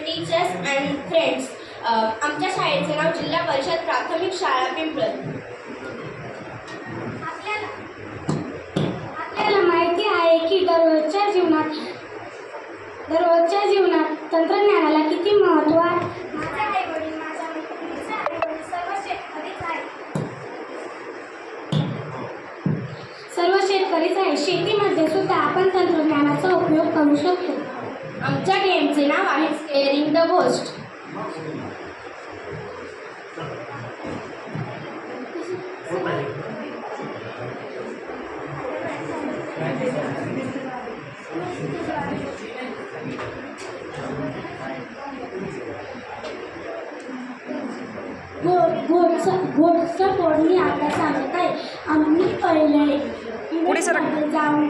teachers and friends. आमच्या शाळेचे नाव जिल्हा परिषद प्राथमिक शाळा पिंपळद. आपल्याला माहिती आहे की दररोजच्या जीवनात तंत्रज्ञानाला किती महत्त्व आहे. माझे आई-वडील, माझ्या मैत्रिणीचे आई-वडील सर्व शेतकरीच आहे. शेतीमध्ये सुद्धा आपण तंत्रज्ञानाचा उपयोग करू शकतो. आमच्या गेमचे नाव आहे स्केअरिंग द घोस्ट. घोडचा कोड मी आता सांगत आहे. आम्ही पहिले जाऊन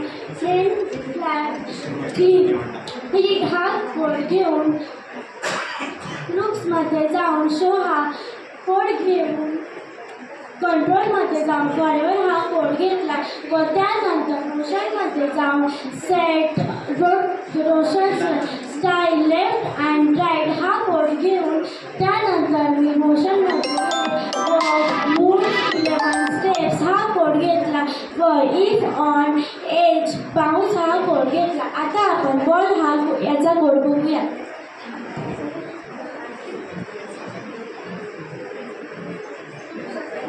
हा कोड घेऊन लुक्समध्ये जाऊन शो हा कोड घेऊन कंट्रोलमध्ये जाऊन फॉरवर्ड हा कोड घेतला व त्यानंतर मोशनमध्ये जाऊन set rotation style left and right हा कोड घेऊन त्यानंतर मी मोशनमध्ये मूव 11 स्टेप्स हा कोड घेतला व इफ ऑन एज बाउन्स हा कोड घेतला. आता आपण बॉल हा याचा कोड बघूया.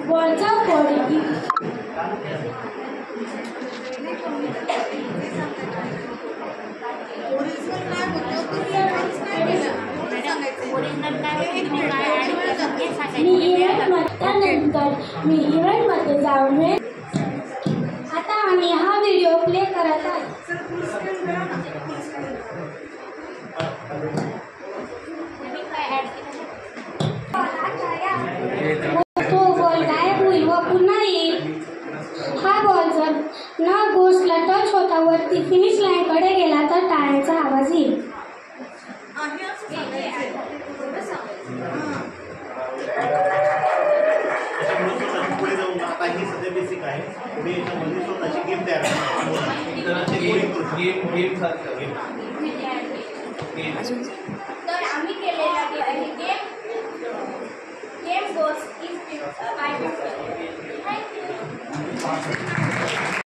बॉलचा कोड मी इव्हेंटमध्ये जाऊन आता आम्ही हा व्हिडिओ प्ले करत आहे. तो बॉल गायब होईल व पुन्हा येईल. हा बॉल जर ना घोस्टला टच होता वरती फिनिश लाईनकडे गेला तर टाळ्याचा आवाज येईल. पुढे जाऊन आता ही सध्या बेसिक आहे. पुढे याच्यामध्ये स्वतःची गेम तयार तर आम्ही केलेला game ghost is by Pimpalad.